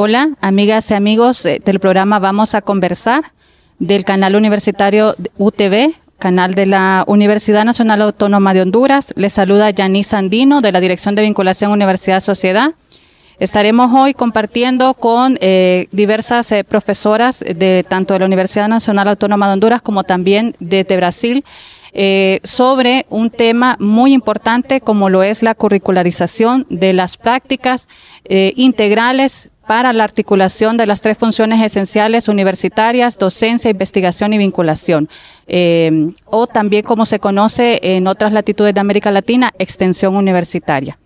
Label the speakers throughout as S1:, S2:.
S1: Hola, amigas y amigos del programa Vamos a Conversar del canal universitario UTV, canal de la Universidad Nacional Autónoma de Honduras. Les saluda Yanis Andino de la Dirección de Vinculación Universidad-Sociedad. Estaremos hoy compartiendo con diversas profesoras de tanto de la Universidad Nacional Autónoma de Honduras como también desde Brasil sobre un tema muy importante como lo es la curricularización de las prácticas integrales para la articulación de las tres funciones esenciales universitarias, docencia, investigación y vinculación, o también como se conoce en otras latitudes de América Latina, extensión universitaria.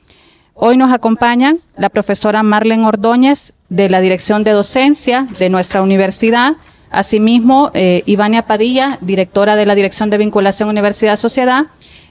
S1: Hoy nos acompañan la profesora Marlene Ordóñez de la Dirección de Docencia de nuestra universidad, asimismo Ivania Padilla, directora de la Dirección de Vinculación Universidad-Sociedad,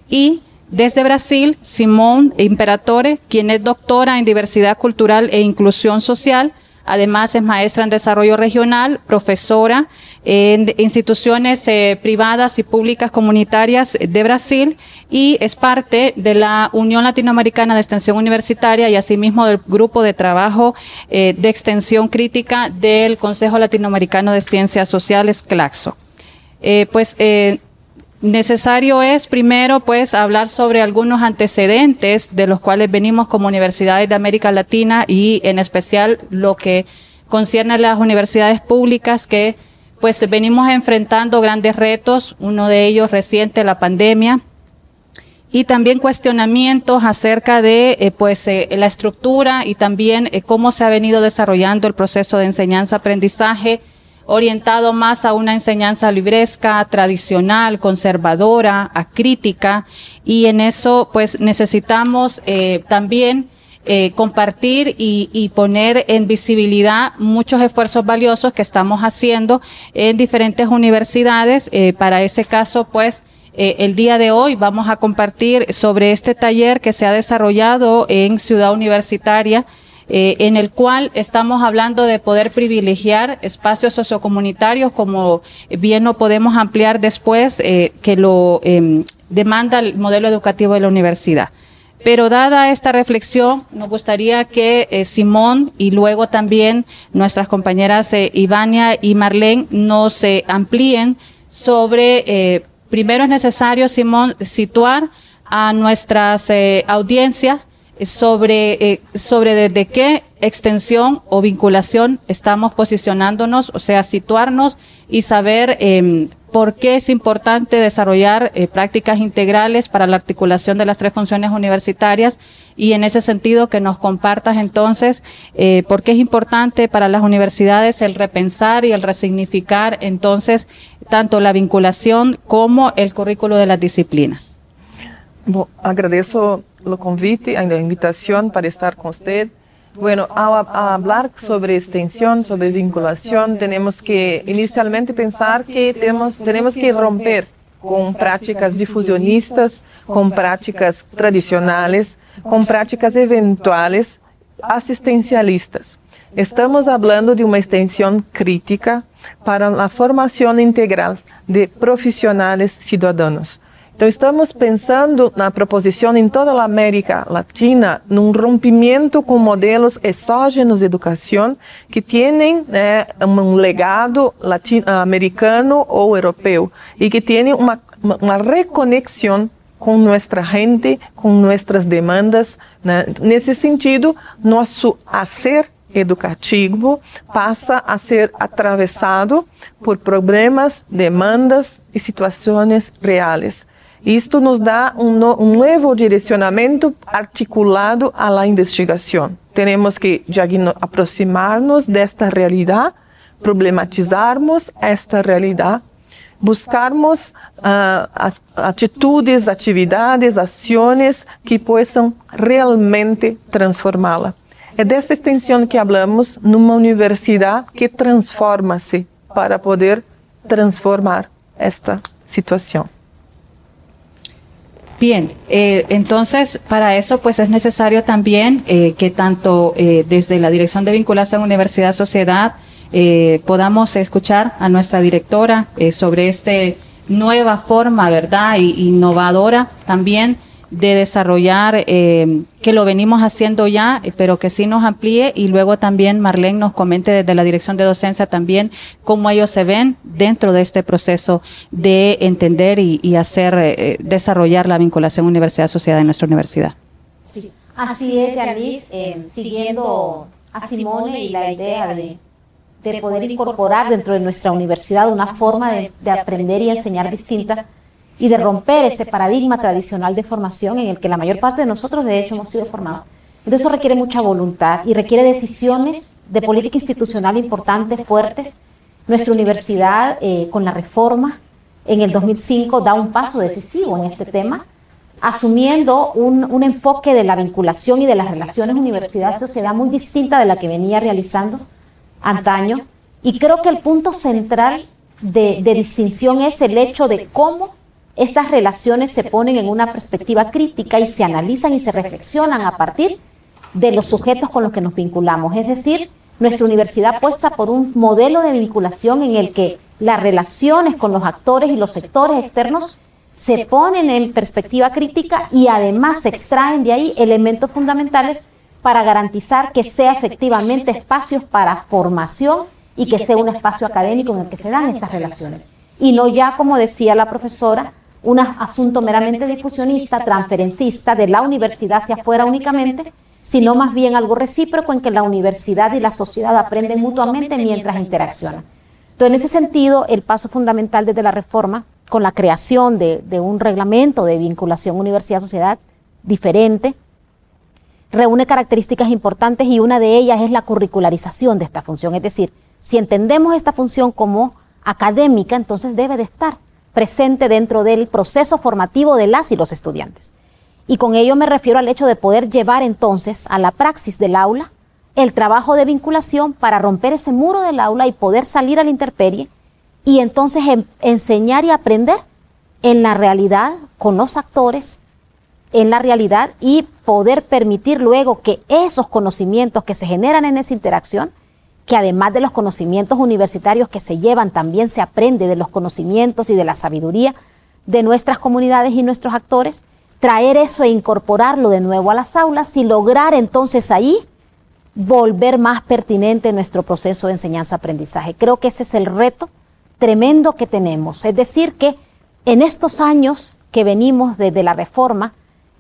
S1: y desde Brasil, Simone Imperatore, quien es doctora en Diversidad Cultural e Inclusión Social. Además, es maestra en Desarrollo Regional, profesora en instituciones privadas y públicas comunitarias de Brasil y es parte de la Unión Latinoamericana de Extensión Universitaria y asimismo del Grupo de Trabajo de Extensión Crítica del Consejo Latinoamericano de Ciencias Sociales, CLACSO. Necesario es primero hablar sobre algunos antecedentes de los cuales venimos como universidades de América Latina y en especial lo que concierne a las universidades públicas que venimos enfrentando grandes retos, uno de ellos reciente, la pandemia, y también cuestionamientos acerca de la estructura y también cómo se ha venido desarrollando el proceso de enseñanza-aprendizaje orientado más a una enseñanza libresca, tradicional, conservadora, acrítica, y en eso necesitamos también compartir y poner en visibilidad muchos esfuerzos valiosos que estamos haciendo en diferentes universidades. Para ese caso, el día de hoy vamos a compartir sobre este taller que se ha desarrollado en Ciudad Universitaria, en el cual estamos hablando de poder privilegiar espacios sociocomunitarios, como bien lo podemos ampliar después, que lo demanda el modelo educativo de la universidad. Pero dada esta reflexión, nos gustaría que Simón y luego también nuestras compañeras Ivania y Marlene nos amplíen sobre, primero es necesario, Simón, situar a nuestras audiencias sobre desde qué extensión o vinculación estamos posicionándonos, o sea, situarnos y saber por qué es importante desarrollar prácticas integrales para la articulación de las tres funciones universitarias y en ese sentido que nos compartas entonces por qué es importante para las universidades el repensar y el resignificar entonces tanto la vinculación como el currículo de las disciplinas.
S2: Bom, agradeço o convite, a invitação para estar com você. Bueno, ao falar sobre extensão, sobre vinculação, temos que inicialmente pensar que temos que romper com práticas difusionistas, com práticas tradicionais, com práticas eventuais assistencialistas. Estamos falando de uma extensão crítica para a formação integral de profissionais cidadãos. Então, estamos pensando na proposição em toda a América Latina, num rompimento com modelos exógenos de educação que têm um legado latino-americano ou europeu e que têm uma reconexão com nossa gente, com nossas demandas. Nesse sentido, nosso ser educativo passa a ser atravessado por problemas, demandas e situações reais. Isto nos dá um novo direcionamento articulado à investigação. Temos que aproximar-nos desta realidade, problematizarmos esta realidade, buscarmos atitudes, atividades, ações que possam realmente transformá-la. É dessa extensão que falamos numa universidade que transforma-se para poder transformar esta situação.
S1: Bien, entonces para eso es necesario también que tanto desde la Dirección de Vinculación Universidad-Sociedad podamos escuchar a nuestra directora sobre esta nueva forma, ¿verdad? Y innovadora también de desarrollar, que lo venimos haciendo ya, pero que sí nos amplíe, y luego también Marlene nos comente desde la Dirección de Docencia también cómo ellos se ven dentro de este proceso de entender y hacer, desarrollar la vinculación universidad-sociedad en nuestra universidad.
S3: Sí, así es, Yanis, siguiendo a Simone y la idea de poder incorporar dentro de nuestra universidad una forma de aprender y enseñar distinta, y de romper ese paradigma tradicional de formación en el que la mayor parte de nosotros de hecho hemos sido formados. Entonces eso requiere mucha voluntad y requiere decisiones de política institucional importantes, fuertes. Nuestra universidad, con la reforma en el 2005, da un paso decisivo en este tema, asumiendo un enfoque de la vinculación y de las relaciones universidad-sociedad muy distinta de la que venía realizando antaño. Y creo que el punto central de distinción es el hecho de cómo estas relaciones se ponen en una perspectiva crítica y se analizan y se reflexionan a partir de los sujetos con los que nos vinculamos. Es decir, nuestra universidad apuesta por un modelo de vinculación en el que las relaciones con los actores y los sectores externos se ponen en perspectiva crítica y además se extraen de ahí elementos fundamentales para garantizar que sea efectivamente espacios para formación y que sea un espacio académico en el que se dan estas relaciones. Y no ya, como decía la profesora, un asunto meramente difusionista, transferencista de la universidad hacia afuera únicamente, sino más bien algo recíproco en que la universidad y la sociedad aprenden mutuamente mientras interaccionan. Entonces, en ese sentido, el paso fundamental desde la reforma, con la creación de un reglamento de vinculación universidad-sociedad diferente, reúne características importantes y una de ellas es la curricularización de esta función. Es decir, si entendemos esta función como académica, entonces debe de estar presente dentro del proceso formativo de las y los estudiantes. Y con ello me refiero al hecho de poder llevar entonces a la praxis del aula el trabajo de vinculación para romper ese muro del aula y poder salir a la intemperie y entonces enseñar y aprender en la realidad, con los actores, en la realidad, y poder permitir luego que esos conocimientos que se generan en esa interacción, que además de los conocimientos universitarios que se llevan, también se aprende de los conocimientos y de la sabiduría de nuestras comunidades y nuestros actores, traer eso e incorporarlo de nuevo a las aulas y lograr entonces ahí volver más pertinente nuestro proceso de enseñanza-aprendizaje. Creo que ese es el reto tremendo que tenemos. Es decir, que en estos años que venimos desde la reforma,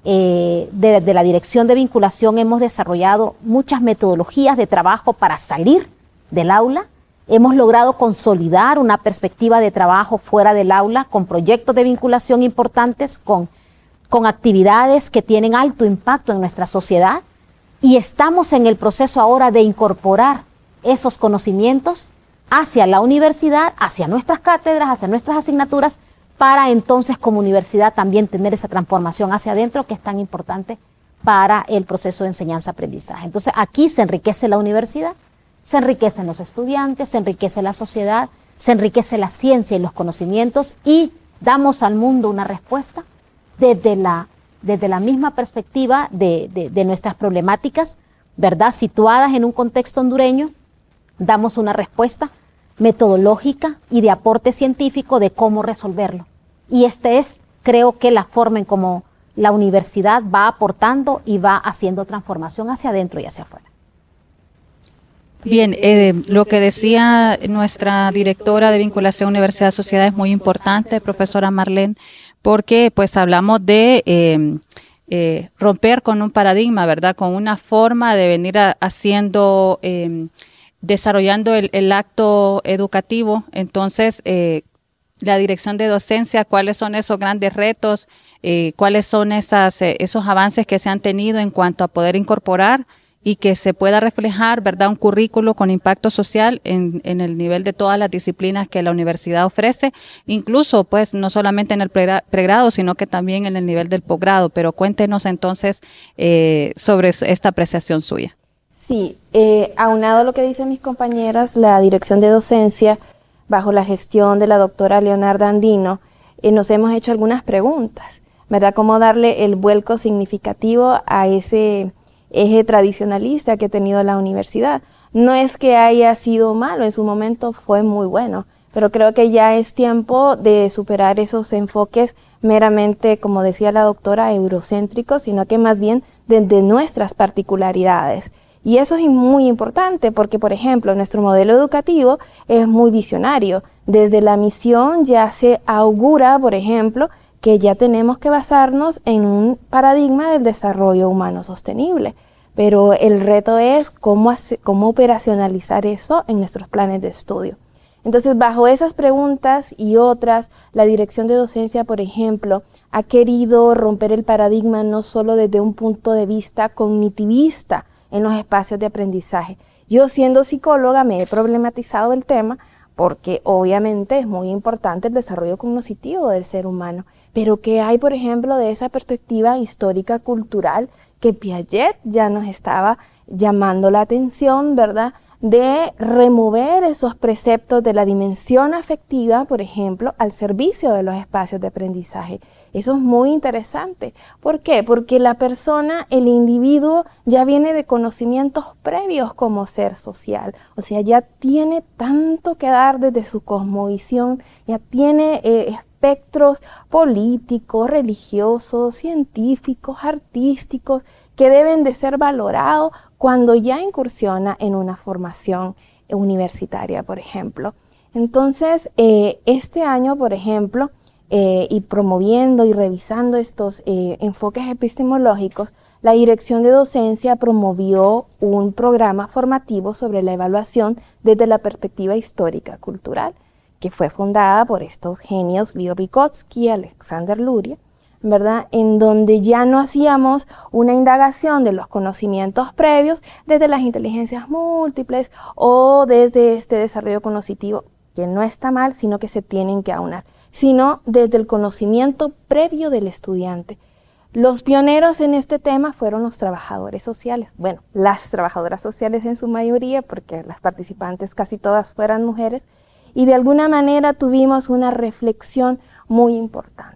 S3: de la Dirección de Vinculación, hemos desarrollado muchas metodologías de trabajo para salir del aula. Hemos logrado consolidar una perspectiva de trabajo fuera del aula, con proyectos de vinculación importantes, con actividades que tienen alto impacto en nuestra sociedad, y estamos en el proceso ahora de incorporar esos conocimientos hacia la universidad, hacia nuestras cátedras, hacia nuestras asignaturas, para entonces como universidad también tener esa transformación hacia adentro que es tan importante para el proceso de enseñanza-aprendizaje. Entonces aquí se enriquece la universidad, se enriquecen los estudiantes, se enriquece la sociedad, se enriquece la ciencia y los conocimientos, y damos al mundo una respuesta desde la misma perspectiva de nuestras problemáticas, ¿verdad?, situadas en un contexto hondureño. Damos una respuesta metodológica y de aporte científico de cómo resolverlo. Y este es, creo que, la forma en cómo la universidad va aportando y va haciendo transformación hacia adentro y hacia afuera.
S1: Bien, lo que decía nuestra directora de vinculación universidad-sociedad es muy importante, profesora Marlene, porque pues hablamos de romper con un paradigma, ¿verdad?, con una forma de venir haciendo, desarrollando el acto educativo. Entonces, la dirección de docencia, ¿cuáles son esos grandes retos? ¿Cuáles son esos avances que se han tenido en cuanto a poder incorporar y que se pueda reflejar, ¿verdad?, un currículo con impacto social en el nivel de todas las disciplinas que la universidad ofrece, incluso pues no solamente en el pregrado, sino que también en el nivel del posgrado? Pero cuéntenos entonces sobre esta apreciación suya.
S4: Sí, aunado a lo que dicen mis compañeras, la dirección de docencia, bajo la gestión de la doctora Leonarda Andino, nos hemos hecho algunas preguntas, ¿verdad?, cómo darle el vuelco significativo a ese eje tradicionalista que ha tenido la universidad. No es que haya sido malo, en su momento fue muy bueno, pero creo que ya es tiempo de superar esos enfoques meramente, como decía la doctora, eurocéntricos, sino que más bien desde nuestras particularidades. Y eso es muy importante porque, por ejemplo, nuestro modelo educativo es muy visionario. Desde la misión ya se augura, por ejemplo, que ya tenemos que basarnos en un paradigma del desarrollo humano sostenible. Pero el reto es cómo operacionalizar eso en nuestros planes de estudio. Entonces, bajo esas preguntas y otras, la dirección de docencia, por ejemplo, ha querido romper el paradigma no solo desde un punto de vista cognitivista en los espacios de aprendizaje. Yo, siendo psicóloga, me he problematizado el tema porque obviamente es muy importante el desarrollo cognitivo del ser humano. Pero ¿qué hay, por ejemplo, de esa perspectiva histórica, cultural, que Piaget ya nos estaba llamando la atención, ¿verdad?, de remover esos preceptos de la dimensión afectiva, por ejemplo, al servicio de los espacios de aprendizaje? Eso es muy interesante. ¿Por qué? Porque la persona, el individuo, ya viene de conocimientos previos como ser social. O sea, ya tiene tanto que dar desde su cosmovisión, ya tiene espectros políticos, religiosos, científicos, artísticos, que deben de ser valorados cuando ya incursiona en una formación universitaria, por ejemplo. Entonces, este año, por ejemplo, y promoviendo y revisando estos enfoques epistemológicos, la Dirección de Docencia promovió un programa formativo sobre la evaluación desde la perspectiva histórica cultural, que fue fundada por estos genios Leo Vygotsky y Alexander Luria, ¿verdad?, en donde ya no hacíamos una indagación de los conocimientos previos desde las inteligencias múltiples o desde este desarrollo cognitivo, que no está mal, sino que se tienen que aunar, sino desde el conocimiento previo del estudiante. Los pioneros en este tema fueron los trabajadores sociales, bueno, las trabajadoras sociales en su mayoría, porque las participantes casi todas fueran mujeres, y de alguna manera tuvimos una reflexión muy importante.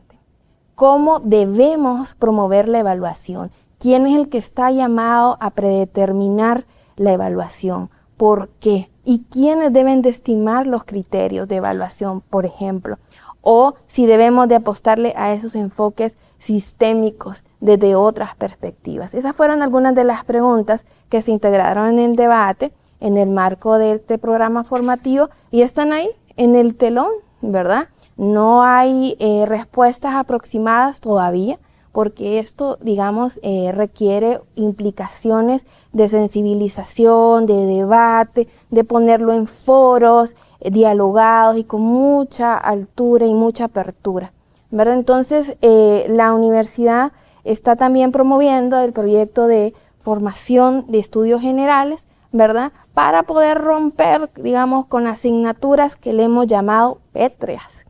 S4: ¿Cómo debemos promover la evaluación? ¿Quién es el que está llamado a predeterminar la evaluación? ¿Por qué? ¿Y quiénes deben de estimar los criterios de evaluación, por ejemplo? O si debemos de apostarle a esos enfoques sistémicos desde otras perspectivas. Esas fueron algunas de las preguntas que se integraron en el debate en el marco de este programa formativo y están ahí en el telón, ¿verdad? No hay respuestas aproximadas todavía, porque esto, digamos, requiere implicaciones de sensibilización, de debate, de ponerlo en foros dialogados y con mucha altura y mucha apertura, ¿verdad? Entonces, la universidad está también promoviendo el proyecto de formación de estudios generales, ¿verdad?, para poder romper, digamos, con asignaturas que le hemos llamado pétreas,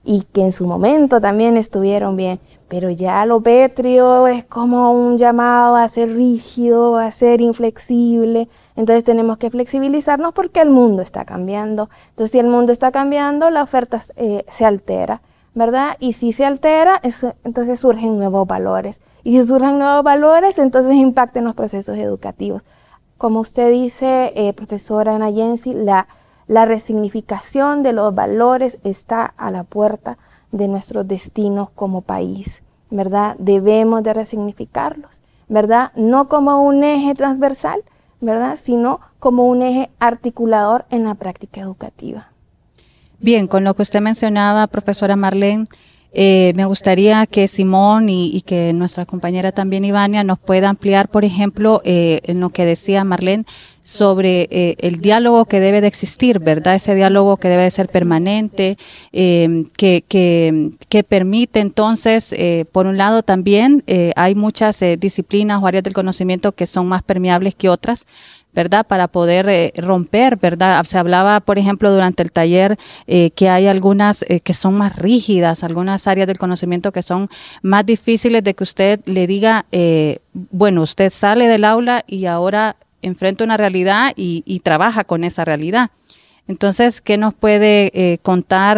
S4: y que en su momento también estuvieron bien, pero ya lo pétreo es como un llamado a ser rígido, a ser inflexible. Entonces tenemos que flexibilizarnos porque el mundo está cambiando. Entonces, si el mundo está cambiando, la oferta se altera, ¿verdad? Y si se altera, entonces surgen nuevos valores. Y si surgen nuevos valores, entonces impactan los procesos educativos. Como usted dice, profesora Nayensi, la resignificación de los valores está a la puerta de nuestros destinos como país, ¿verdad? Debemos de resignificarlos, ¿verdad? No como un eje transversal, ¿verdad?, sino como un eje articulador en la práctica educativa.
S1: Bien, con lo que usted mencionaba, profesora Marlene, me gustaría que Simón y que nuestra compañera también Ivania nos pueda ampliar, por ejemplo, en lo que decía Marlene sobre el diálogo que debe de existir, ¿verdad? Ese diálogo que debe de ser permanente, que permite entonces, por un lado también, hay muchas disciplinas o áreas del conocimiento que son más permeables que otras, ¿verdad?, para poder romper, ¿verdad? Se hablaba, por ejemplo, durante el taller que hay algunas que son más rígidas, algunas áreas del conocimiento que son más difíciles de que usted le diga, bueno, usted sale del aula y ahora enfrenta una realidad y trabaja con esa realidad. Entonces, ¿qué nos puede contar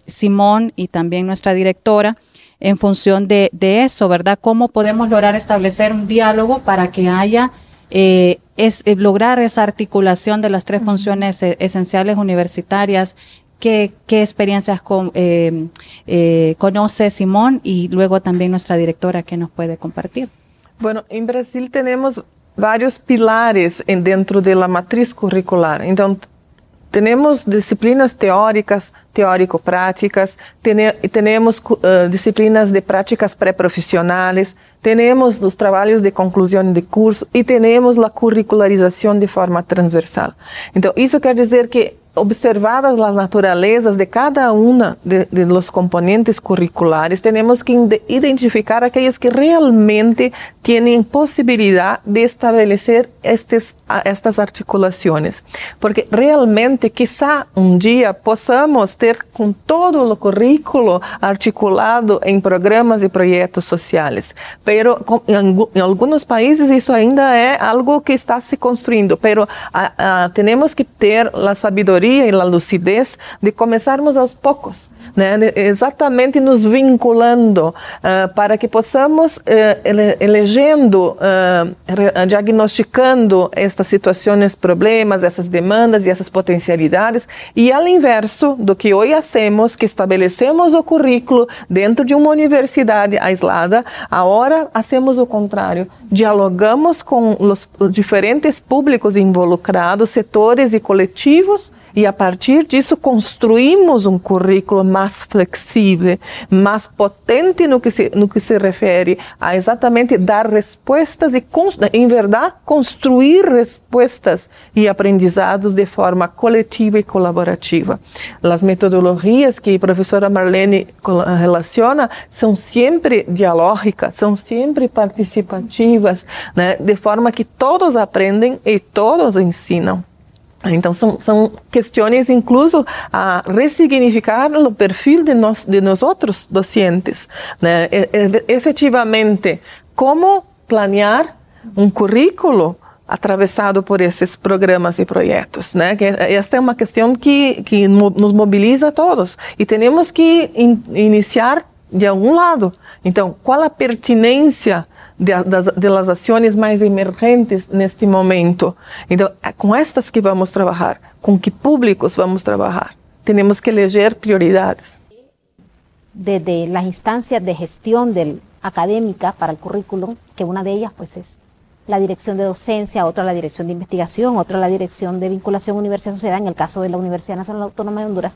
S1: Simón y también nuestra directora en función de eso, ¿verdad? ¿Cómo podemos lograr establecer un diálogo para que haya lograr esa articulación de las tres funciones esenciales universitarias ¿Qué experiencias conoce Simón y luego también nuestra directora que nos puede compartir?
S2: Bueno, en Brasil tenemos varios pilares dentro de la matriz curricular. Entonces, tenemos disciplinas teóricas, teórico-prácticas, tenemos disciplinas de prácticas pré-profissionales, tenemos os trabalhos de conclusão de curso e temos a curricularização de forma transversal. Então, isso quer dizer que, observadas as naturezas de cada uma de los componentes curriculares, temos que identificar aqueles que realmente têm possibilidade de estabelecer estas articulações. Porque realmente, quizá dia possamos ter com todo o currículo articulado em programas e projetos sociais. Pero em alguns países isso ainda é algo que está se construindo. Pero temos que ter a sabedoria e a lucidez de começarmos aos poucos, né? Exatamente nos vinculando para que possamos elegendo, diagnosticando estas situações, problemas, essas demandas e essas potencialidades, e ao inverso do que hoje hacemos, que estabelecemos o currículo dentro de uma universidade aislada, agora hacemos o contrário, dialogamos com os diferentes públicos involucrados, setores e coletivos, e a partir disso construímos um currículo mais flexível, mais potente no que se refere a exatamente dar respostas e, em verdade, construir respostas e aprendizados de forma coletiva e colaborativa. As metodologias que a professora Marlene relaciona são sempre dialógicas, são sempre participativas, né, de forma que todos aprendem e todos ensinam. Então, são questões, incluso, a ressignificar o perfil de nós outros docentes, né? Efetivamente, como planear um currículo atravessado por esses programas e projetos, né? Esta é uma questão que nos mobiliza a todos e temos que iniciar de algum lado. Então, qual a pertinência das ações mais emergentes neste momento? Então, é com estas que vamos trabalhar, com que públicos vamos trabalhar. Temos que eleger prioridades.
S3: Desde las instancias de gestión académica para el currículum, que una de ellas pues es la dirección de docencia, otra la dirección de investigación, otra la dirección de vinculación universidad-sociedad, en el caso de la Universidad Nacional Autónoma de Honduras.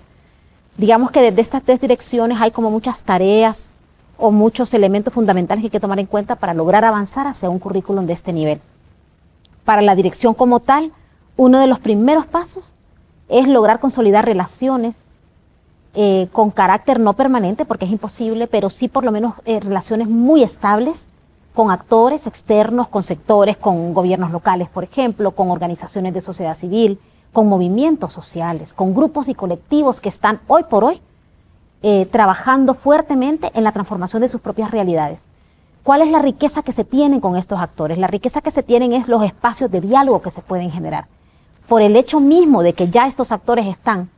S3: Digamos que desde estas tres direcciones hay como muchas tareas o muchos elementos fundamentales que hay que tomar en cuenta para lograr avanzar hacia un currículum de este nivel. Para la dirección como tal, uno de los primeros pasos es lograr consolidar relaciones con carácter no permanente, porque es imposible, pero sí por lo menos relaciones muy estables con actores externos, con sectores, con gobiernos locales, por ejemplo, con organizaciones de sociedad civil, con movimientos sociales, con grupos y colectivos que están hoy por hoy trabajando fuertemente en la transformación de sus propias realidades. ¿Cuál es la riqueza que se tienen con estos actores? La riqueza que se tienen es los espacios de diálogo que se pueden generar. Por el hecho mismo de que ya estos actores están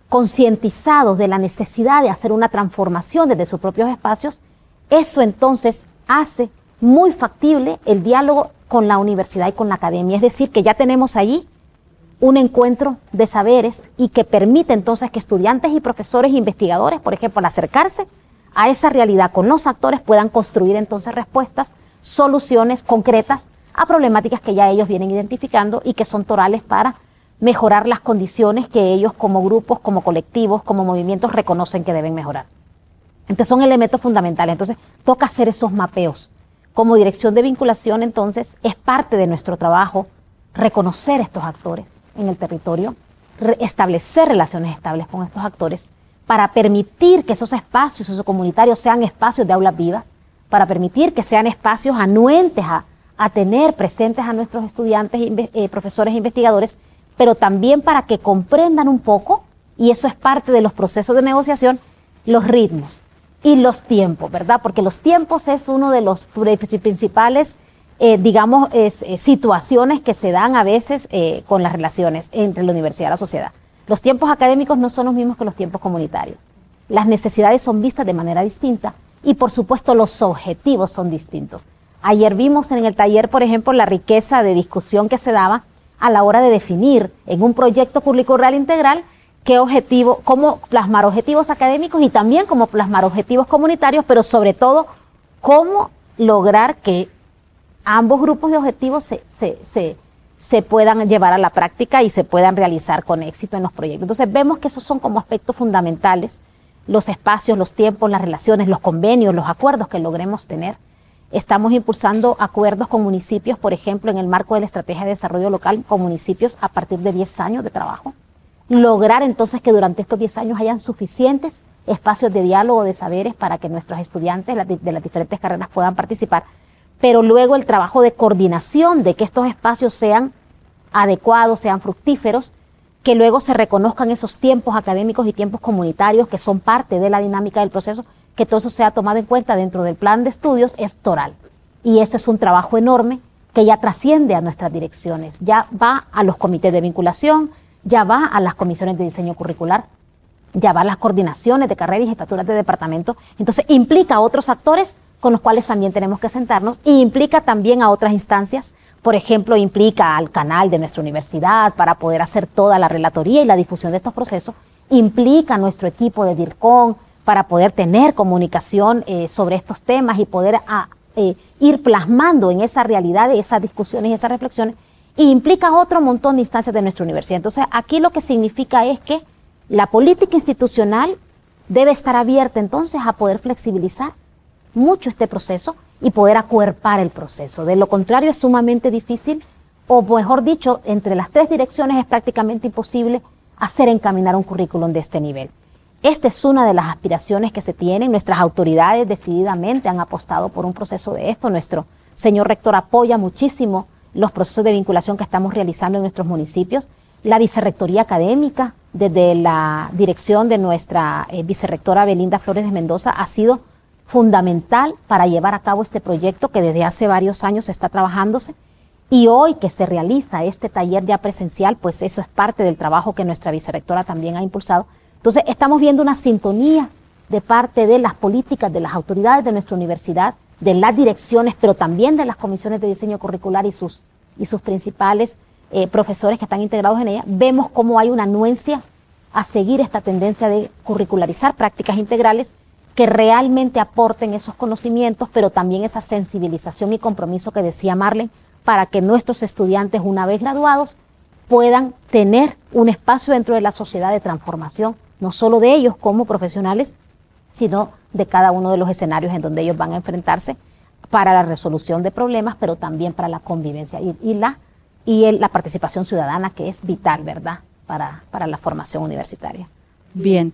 S3: concientizados de la necesidad de hacer una transformación desde sus propios espacios, eso entonces hace muy factible el diálogo con la universidad y con la academia. Es decir, que ya tenemos allí un encuentro de saberes y que permite entonces que estudiantes y profesores e investigadores, por ejemplo, al acercarse a esa realidad con los actores, puedan construir entonces respuestas, soluciones concretas a problemáticas que ya ellos vienen identificando y que son torales para mejorar las condiciones que ellos como grupos, como colectivos, como movimientos reconocen que deben mejorar. Entonces son elementos fundamentales. Entonces toca hacer esos mapeos. Como dirección de vinculación, entonces, es parte de nuestro trabajo reconocer estos actores en el territorio, establecer relaciones estables con estos actores para permitir que esos espacios sociocomunitarios sean espacios de aulas vivas, para permitir que sean espacios anuentes a tener presentes a nuestros estudiantes, profesores e investigadores, pero también para que comprendan un poco, y eso es parte de los procesos de negociación, los ritmos y los tiempos, ¿verdad? Porque los tiempos es uno de los principales situaciones que se dan a veces con las relaciones entre la universidad y la sociedad. Los tiempos académicos no son los mismos que los tiempos comunitarios. Las necesidades son vistas de manera distinta y, por supuesto, los objetivos son distintos. Ayer vimos en el taller, por ejemplo, la riqueza de discusión que se daba a la hora de definir en un proyecto curricular integral qué objetivo, cómo plasmar objetivos académicos y también cómo plasmar objetivos comunitarios, pero sobre todo cómo lograr que ambos grupos de objetivos se puedan llevar a la práctica y se puedan realizar con éxito en los proyectos. Entonces vemos que esos son como aspectos fundamentales, los espacios, los tiempos, las relaciones, los convenios, los acuerdos que logremos tener. Estamos impulsando acuerdos con municipios, por ejemplo, en el marco de la Estrategia de Desarrollo Local con municipios a partir de 10 años de trabajo. Lograr entonces que durante estos 10 años hayan suficientes espacios de diálogo de saberes para que nuestros estudiantes de las diferentes carreras puedan participar, pero luego el trabajo de coordinación de que estos espacios sean adecuados, sean fructíferos, que luego se reconozcan esos tiempos académicos y tiempos comunitarios que son parte de la dinámica del proceso, que todo eso sea tomado en cuenta dentro del plan de estudios es toral. Y eso es un trabajo enorme que ya trasciende a nuestras direcciones, ya va a los comités de vinculación, ya va a las comisiones de diseño curricular, ya va a las coordinaciones de carrera y jefaturas de departamento. Entonces implica a otros actores con los cuales también tenemos que sentarnos y implica también a otras instancias. Por ejemplo, implica al canal de nuestra universidad para poder hacer toda la relatoría y la difusión de estos procesos, implica a nuestro equipo de DIRCON para poder tener comunicación sobre estos temas y poder ir plasmando en esa realidad, esas discusiones y esas reflexiones, e implica otro montón de instancias de nuestra universidad. Entonces, aquí lo que significa es que la política institucional debe estar abierta entonces a poder flexibilizar mucho este proceso y poder acuerpar el proceso. De lo contrario es sumamente difícil, o mejor dicho, entre las tres direcciones es prácticamente imposible hacer encaminar un currículum de este nivel. Esta es una de las aspiraciones que se tienen. Nuestras autoridades decididamente han apostado por un proceso de esto. Nuestro señor rector apoya muchísimo los procesos de vinculación que estamos realizando en nuestros municipios. La vicerrectoría académica, desde la dirección de nuestra vicerrectora Belinda Flores de Mendoza, ha sido fundamental para llevar a cabo este proyecto que desde hace varios años está trabajándose. Y hoy que se realiza este taller ya presencial, pues eso es parte del trabajo que nuestra vicerrectora también ha impulsado. Entonces estamos viendo una sintonía de parte de las políticas, de las autoridades de nuestra universidad, de las direcciones, pero también de las comisiones de diseño curricular y sus principales profesores que están integrados en ella. Vemos cómo hay una anuencia a seguir esta tendencia de curricularizar prácticas integrales que realmente aporten esos conocimientos, pero también esa sensibilización y compromiso que decía Marlene, para que nuestros estudiantes, una vez graduados, puedan tener un espacio dentro de la sociedad de transformación, no solo de ellos como profesionales, sino de cada uno de los escenarios en donde ellos van a enfrentarse para la resolución de problemas, pero también para la convivencia y la participación ciudadana, que es vital, ¿verdad?, para la formación universitaria.
S1: Bien,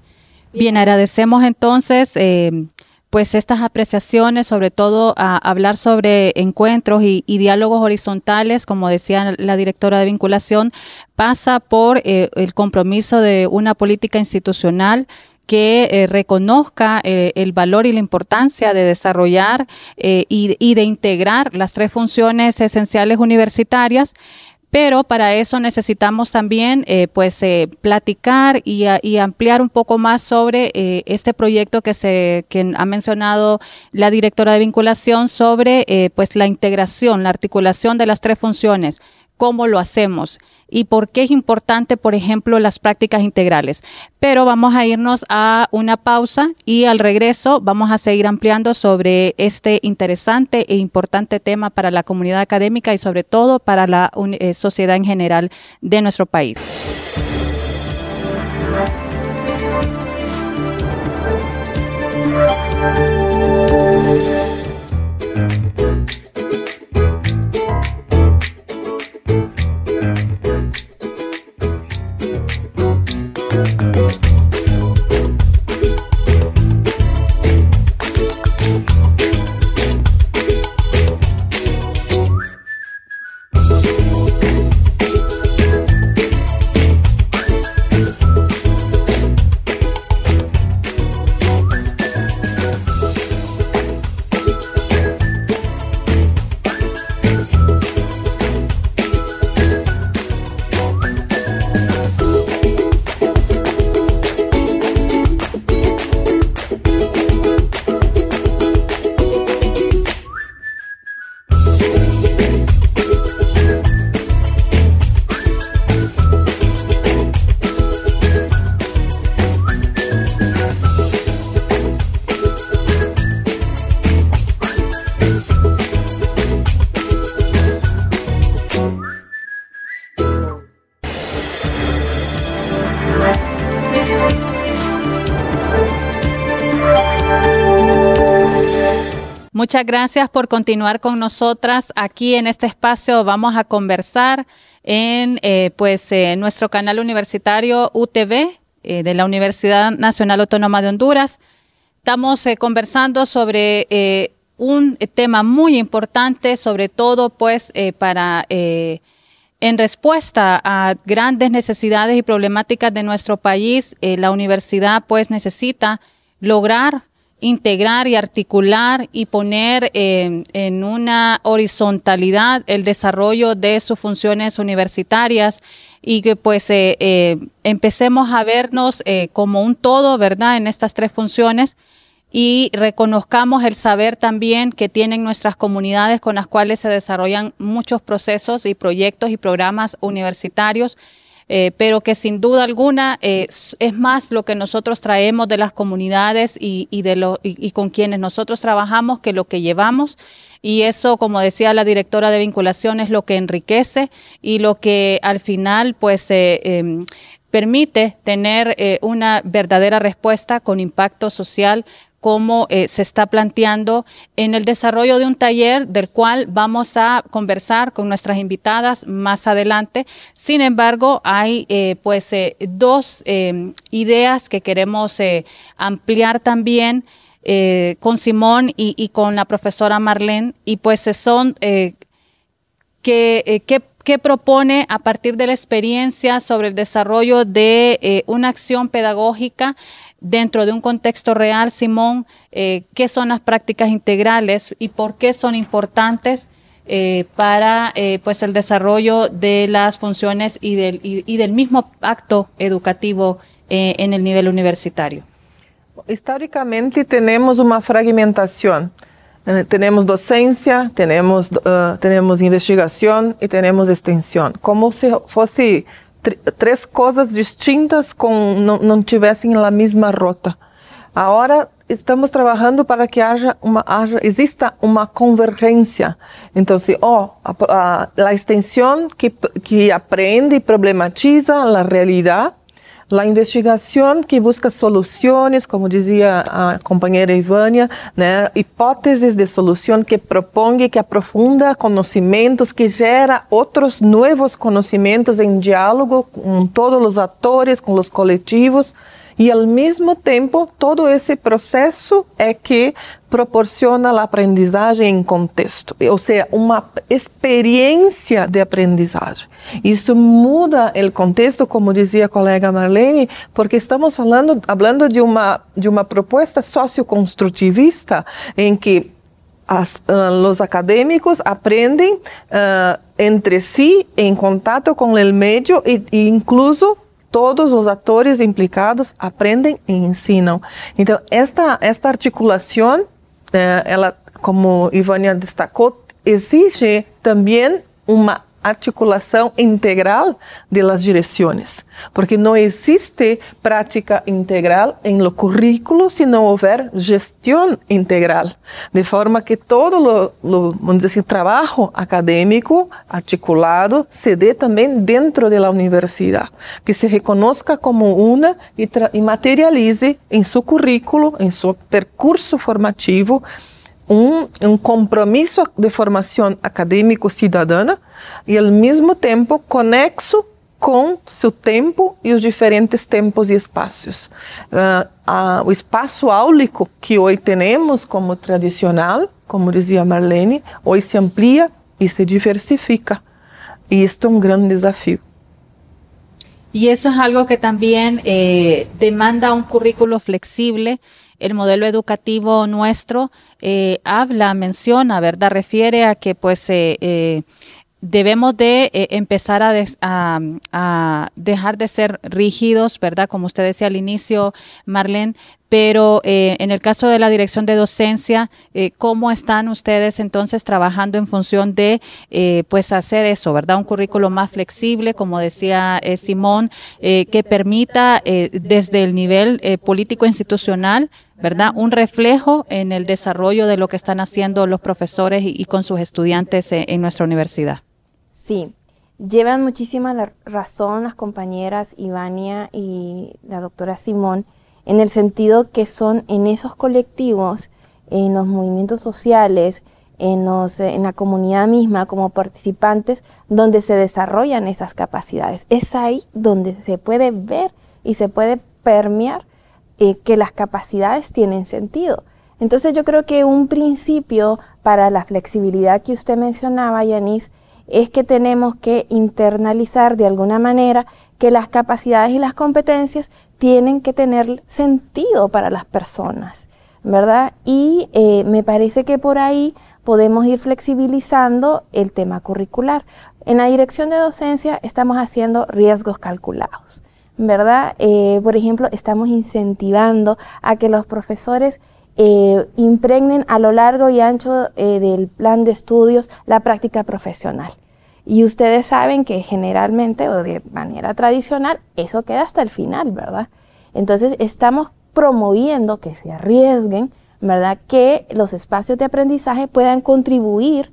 S1: agradecemos entonces pues estas apreciaciones, sobre todo a hablar sobre encuentros y diálogos horizontales, como decía la directora de vinculación, pasa por el compromiso de una política institucional que reconozca el valor y la importancia de desarrollar y de integrar las tres funciones esenciales universitarias. Pero para eso necesitamos también platicar y ampliar un poco más sobre este proyecto que ha mencionado la directora de vinculación sobre la integración, la articulación de las tres funciones. ¿Cómo lo hacemos? Y por qué es importante, por ejemplo, las prácticas integrales. Pero vamos a irnos a una pausa y al regreso vamos a seguir ampliando sobre este interesante e importante tema para la comunidad académica y sobre todo para la sociedad en general de nuestro país. Muchas gracias por continuar con nosotras. Aquí en este espacio vamos a conversar en nuestro canal universitario UTV de la Universidad Nacional Autónoma de Honduras. Estamos conversando sobre un tema muy importante, sobre todo en respuesta a grandes necesidades y problemáticas de nuestro país. La universidad necesita lograr integrar y articular y poner en una horizontalidad el desarrollo de sus funciones universitarias y que empecemos a vernos como un todo, ¿verdad?, en estas tres funciones, y reconozcamos el saber también que tienen nuestras comunidades con las cuales se desarrollan muchos procesos y proyectos y programas universitarios, pero que sin duda alguna es más lo que nosotros traemos de las comunidades y con quienes nosotros trabajamos que lo que llevamos. Y eso, como decía la directora de vinculación, es lo que enriquece y lo que al final permite tener una verdadera respuesta con impacto social, como se está planteando en el desarrollo de un taller del cual vamos a conversar con nuestras invitadas más adelante. Sin embargo, hay dos ideas que queremos ampliar también con Simón y con la profesora Marlene, y son ¿qué propone a partir de la experiencia sobre el desarrollo de una acción pedagógica dentro de un contexto real, Simón? ¿Qué son las prácticas integrales y por qué son importantes para el desarrollo de las funciones y del mismo acto educativo en el nivel universitario?
S2: Históricamente tenemos una fragmentación. Tenemos docencia, tenemos investigación y tenemos extensión. Como si fosse tres cosas distintas no tivessem a mesma rota. Agora estamos trabalhando para que exista uma convergência. Então, a extensão que aprende e problematiza a realidade, a investigação que busca soluções, como dizia a companheira Ivânia, né, hipóteses de solução que propõe, que aprofunda conhecimentos, que gera outros novos conhecimentos em diálogo com todos os atores, com os coletivos. E, ao mesmo tempo, todo esse processo é que proporciona a aprendizagem em contexto, ou seja, uma experiência de aprendizagem. Isso muda o contexto, como dizia a colega Marlene, porque estamos falando de uma proposta socioconstrutivista em que os acadêmicos aprendem entre si, em contato com o meio e incluso todos os atores implicados aprendem e ensinam. Então, esta articulação, ela, como Ivânia destacou, exige também uma articulação integral das direções, porque não existe prática integral em lo currículo se não houver gestão integral, de forma que todo vamos dizer assim, trabalho acadêmico articulado se dê também dentro da universidade, que se reconozca como uma e materialize em seu currículo, em seu percurso formativo, um compromisso de formação acadêmico-cidadã e, ao mesmo tempo, conexo com seu tempo e os diferentes tempos e espaços. O espaço áulico que hoje temos como tradicional, como dizia Marlene, hoje se amplia e se diversifica. E isto é um grande desafio.
S1: Y eso es algo que también demanda un currículo flexible. El modelo educativo nuestro menciona, ¿verdad? Refiere a que debemos de empezar a dejar de ser rígidos, ¿verdad? Como usted decía al inicio, Marlene, pero en el caso de la dirección de docencia, ¿cómo están ustedes entonces trabajando en función de hacer eso, ¿verdad? Un currículo más flexible, como decía Simón, que permita desde el nivel político institucional, ¿verdad? Un reflejo en el desarrollo de lo que están haciendo los profesores y con sus estudiantes en nuestra universidad.
S4: Sí, llevan muchísima razón las compañeras Ivania y la doctora Simón, en el sentido que son en esos colectivos en los movimientos sociales, en la comunidad misma como participantes, donde se desarrollan esas capacidades. Es ahí donde se puede ver y se puede permear que las capacidades tienen sentido. Entonces yo creo que un principio para la flexibilidad que usted mencionaba, Yanis, es que tenemos que internalizar de alguna manera que las capacidades y las competencias tienen que tener sentido para las personas, ¿verdad? Y me parece que por ahí podemos ir flexibilizando el tema curricular. En la dirección de docencia estamos haciendo riesgos calculados, ¿verdad? Por ejemplo, estamos incentivando a que los profesores impregnen a lo largo y ancho del plan de estudios la práctica profesional. Y ustedes saben que generalmente o de manera tradicional eso queda hasta el final, ¿verdad? Entonces estamos promoviendo que se arriesguen, ¿verdad? Que los espacios de aprendizaje puedan contribuir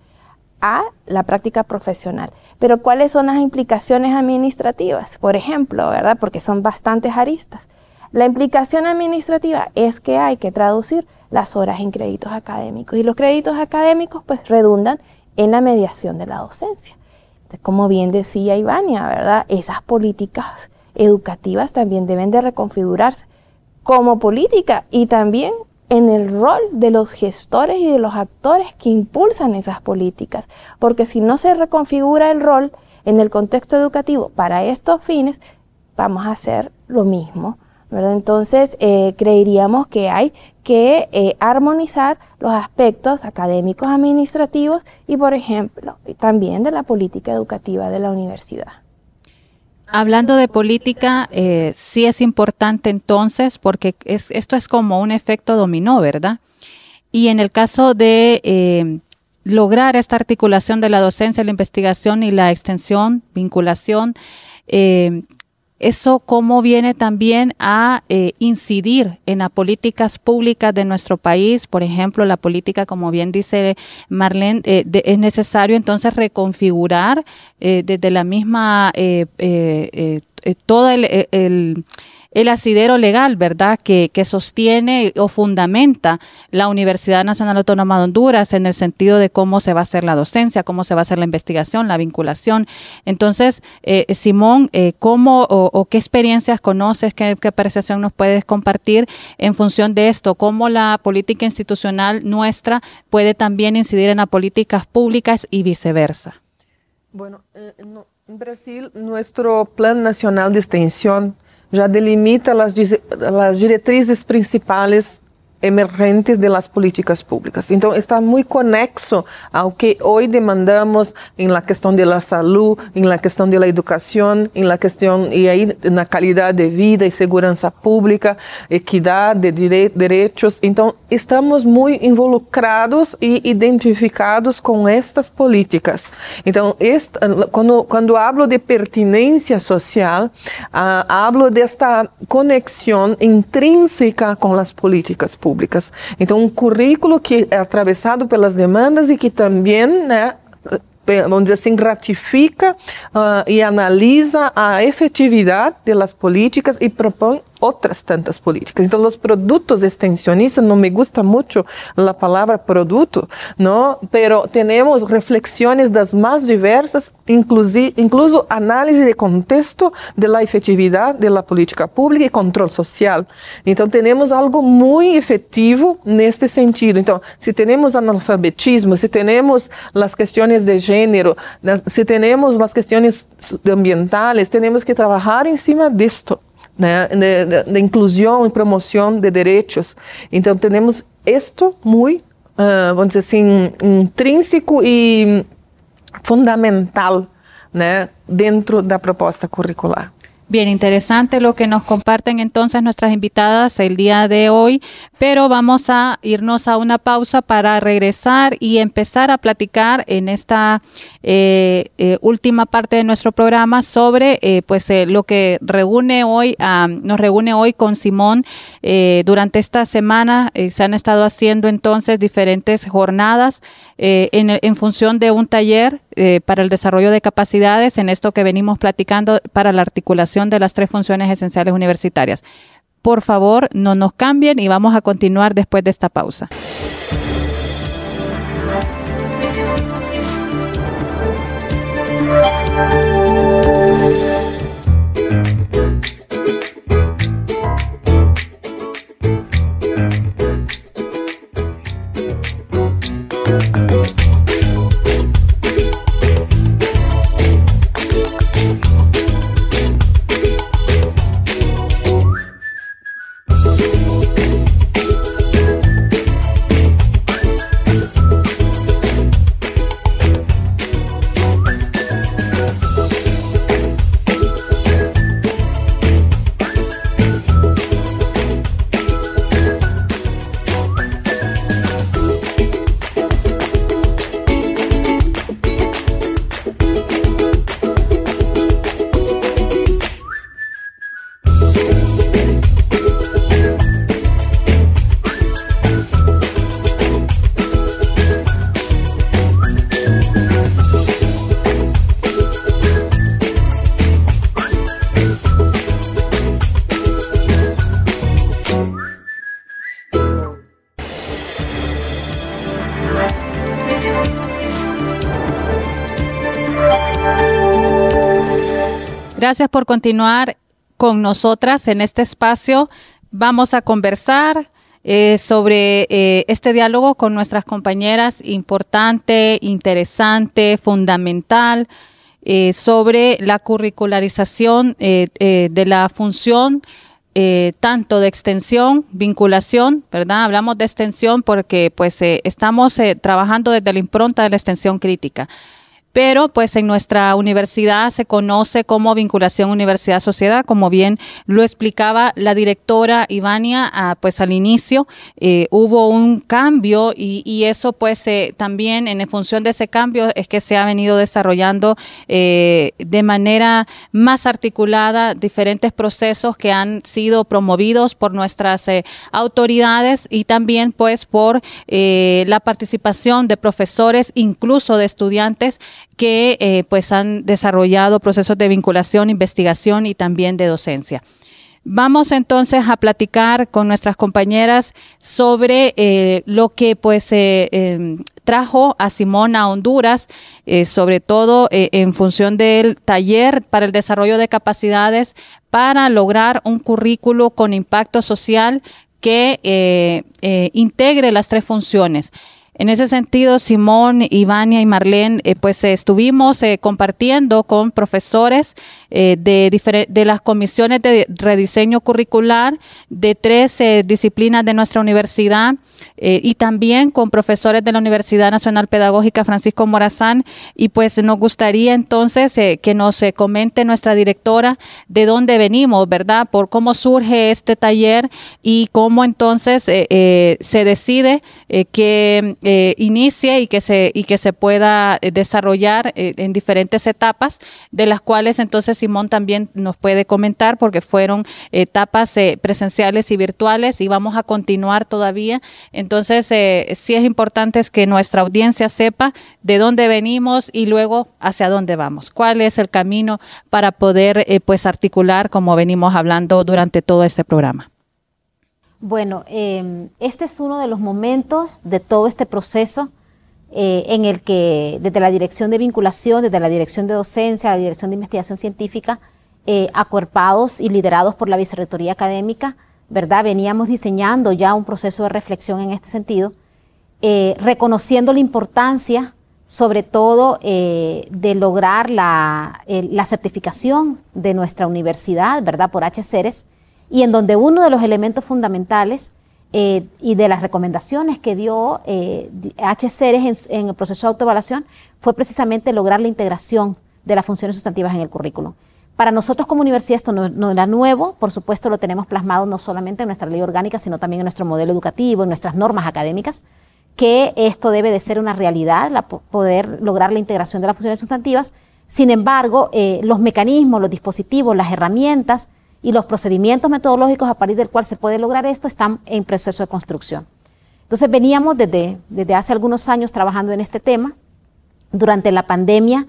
S4: a la práctica profesional. Pero ¿cuáles son las implicaciones administrativas? Por ejemplo, ¿verdad? Porque son bastantes aristas. La implicación administrativa es que hay que traducir las horas en créditos académicos y los créditos académicos pues redundan en la mediación de la docencia. Entonces, como bien decía Ivania, ¿verdad? Esas políticas educativas también deben de reconfigurarse como política y también en el rol de los gestores y de los actores que impulsan esas políticas, porque si no se reconfigura el rol en el contexto educativo para estos fines, vamos a hacer lo mismo, ¿verdad? Entonces, creeríamos que hay que armonizar los aspectos académicos, administrativos y, por ejemplo, también de la política educativa de la universidad.
S1: Hablando de política, sí es importante entonces, porque esto es como un efecto dominó, ¿verdad? Y en el caso de lograr esta articulación de la docencia, la investigación y la extensión, vinculación, eso cómo viene también a incidir en las políticas públicas de nuestro país. Por ejemplo, la política, como bien dice Marlene, es necesario entonces reconfigurar desde la misma, todo el asidero legal, ¿verdad?, que sostiene o fundamenta la Universidad Nacional Autónoma de Honduras en el sentido de cómo se va a hacer la docencia, cómo se va a hacer la investigación, la vinculación. Entonces, Simón, ¿cómo o qué experiencias conoces, qué apreciación nos puedes compartir en función de esto? ¿Cómo la política institucional nuestra puede también incidir en las políticas públicas y viceversa?
S2: Bueno, en Brasil, nuestro Plan Nacional de Extensión já delimita as diretrizes principais emergentes de las políticas públicas. Então, está muy conexo ao que hoy demandamos en la cuestión de la salud, en la cuestión de la educación, en la cuestión y ahí en la calidad de vida y seguridad pública, equidad de derechos. Então, estamos muy involucrados y identificados con estas políticas. Então, cuando hablo de pertinencia social, hablo de esta conexión intrínseca con las políticas públicas. Então, currículo que é atravessado pelas demandas e que também, né, vamos dizer assim, ratifica e analisa a efetividade das políticas e propõe otras tantas políticas. Então, los productos extensionistas, no me gusta mucho la palabra producto, ¿no? Pero tenemos reflexiones das más diversas, incluso análisis de contexto de la efetividad de la política pública y control social. Então, tenemos algo muy efectivo neste sentido. Então, si tenemos analfabetismo, si tenemos las cuestiones de género, si tenemos las cuestiones ambientales, tenemos que trabajar encima de esto. Né, de inclusão e promoção de direitos. Então, temos isto muito, vamos dizer assim, intrínseco e fundamental, né, dentro da proposta curricular.
S1: Bien, interesante lo que nos comparten entonces nuestras invitadas el día de hoy, pero vamos a irnos a una pausa para regresar y empezar a platicar en esta última parte de nuestro programa sobre lo que nos reúne hoy con Simón. Durante esta semana se han estado haciendo entonces diferentes jornadas en función de un taller para el desarrollo de capacidades en esto que venimos platicando para la articulación de las 3 funciones esenciales universitarias. Por favor, no nos cambien y vamos a continuar después de esta pausa. Gracias por continuar con nosotras en este espacio. Vamos a conversar sobre este diálogo con nuestras compañeras, importante, interesante, fundamental, sobre la curricularización de la función tanto de extensión, vinculación, ¿verdad? Hablamos de extensión porque pues estamos trabajando desde la impronta de la extensión crítica. Pero pues en nuestra universidad se conoce como vinculación universidad-sociedad, como bien lo explicaba la directora Ivania, pues al inicio hubo un cambio y eso pues también en función de ese cambio es que se ha venido desarrollando de manera más articulada diferentes procesos que han sido promovidos por nuestras autoridades y también pues por la participación de profesores, incluso de estudiantes que pues han desarrollado procesos de vinculación, investigación y también de docencia. Vamos entonces a platicar con nuestras compañeras sobre lo que pues trajo a Simón a Honduras, sobre todo en función del taller para el desarrollo de capacidades para lograr un currículo con impacto social que integre las tres funciones. En ese sentido, Simón, Ivania y Marlene, pues estuvimos compartiendo con profesores de las comisiones de rediseño curricular de 3 disciplinas de nuestra universidad y también con profesores de la Universidad Nacional Pedagógica Francisco Morazán, y pues nos gustaría entonces que nos comente nuestra directora de dónde venimos, ¿verdad? Por cómo surge este taller y cómo entonces se decide que inicie y que se pueda desarrollar en diferentes etapas, de las cuales entonces Simón también nos puede comentar porque fueron etapas presenciales y virtuales y vamos a continuar todavía. Entonces sí es importante que nuestra audiencia sepa de dónde venimos y luego hacia dónde vamos, cuál es el camino para poder pues articular como venimos hablando durante todo este programa.
S3: Bueno, este es uno de los momentos de todo este proceso en el que desde la dirección de vinculación, desde la dirección de docencia, la dirección de investigación científica, acuerpados y liderados por la Vicerrectoría Académica, ¿verdad? Veníamos diseñando ya un proceso de reflexión en este sentido, reconociendo la importancia, sobre todo, de lograr la certificación de nuestra universidad, ¿verdad? Por HCERES, y en donde uno de los elementos fundamentales y de las recomendaciones que dio HCERES en el proceso de autoevaluación fue precisamente lograr la integración de las funciones sustantivas en el currículum. Para nosotros como universidad esto no era nuevo, por supuesto lo tenemos plasmado no solamente en nuestra ley orgánica, sino también en nuestro modelo educativo, en nuestras normas académicas, que esto debe de ser una realidad, poder lograr la integración de las funciones sustantivas. Sin embargo, los mecanismos, los dispositivos, las herramientas y los procedimientos metodológicos a partir del cual se puede lograr esto están en proceso de construcción. Entonces veníamos desde hace algunos años trabajando en este tema. Durante la pandemia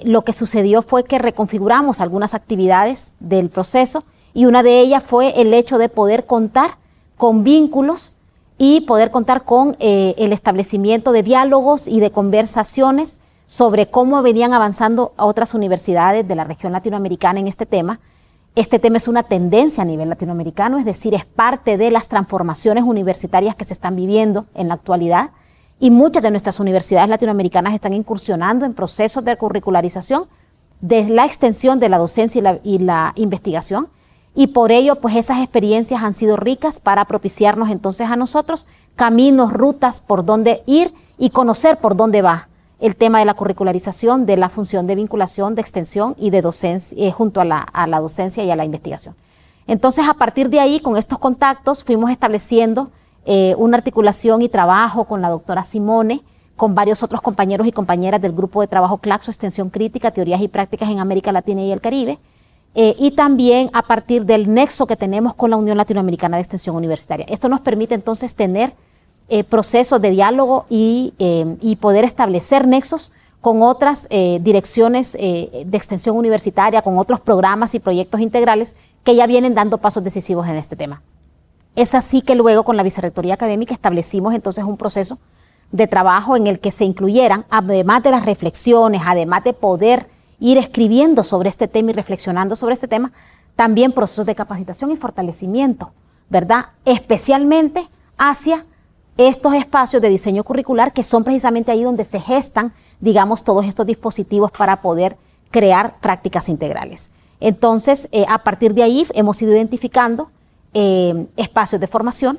S3: lo que sucedió fue que reconfiguramos algunas actividades del proceso y una de ellas fue el hecho de poder contar con vínculos y poder contar con el establecimiento de diálogos y de conversaciones sobre cómo venían avanzando a otras universidades de la región latinoamericana en este tema. Este tema es una tendencia a nivel latinoamericano, es decir, es parte de las transformaciones universitarias que se están viviendo en la actualidad, y muchas de nuestras universidades latinoamericanas están incursionando en procesos de curricularización de la extensión de la docencia y la investigación, y por ello pues esas experiencias han sido ricas para propiciarnos entonces a nosotros caminos, rutas por donde ir y conocer por dónde va el tema de la curricularización, de la función de vinculación, de extensión y de docencia, junto a la docencia y a la investigación. Entonces, a partir de ahí, con estos contactos, fuimos estableciendo una articulación y trabajo con la doctora Simone, con varios otros compañeros y compañeras del grupo de trabajo Claxo, Extensión Crítica, Teorías y Prácticas en América Latina y el Caribe, y también a partir del nexo que tenemos con la Unión Latinoamericana de Extensión Universitaria. Esto nos permite entonces tener procesos de diálogo y poder establecer nexos con otras direcciones de extensión universitaria, con otros programas y proyectos integrales que ya vienen dando pasos decisivos en este tema. Es así que luego con la Vicerrectoría Académica establecimos entonces un proceso de trabajo en el que se incluyeran, además de las reflexiones, además de poder ir escribiendo sobre este tema y reflexionando sobre este tema, también procesos de capacitación y fortalecimiento, ¿verdad? Especialmente hacia estos espacios de diseño curricular, que son precisamente ahí donde se gestan, digamos, todos estos dispositivos para poder crear prácticas integrales. Entonces, a partir de ahí hemos ido identificando espacios de formación.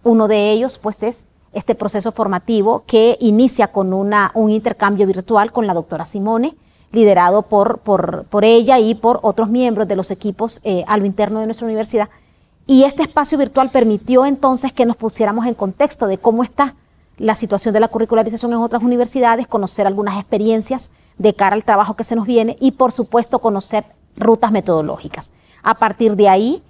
S3: Uno de ellos, pues, es este proceso formativo que inicia con un intercambio virtual con la doctora Simone, liderado por ella y por otros miembros de los equipos a lo interno de nuestra universidad. Y este espacio virtual permitió entonces que nos pusiéramos en contexto de cómo está la situación de la curricularización en otras universidades, conocer algunas experiencias de cara al trabajo que se nos viene y, por supuesto, conocer rutas metodológicas. A partir de ahí,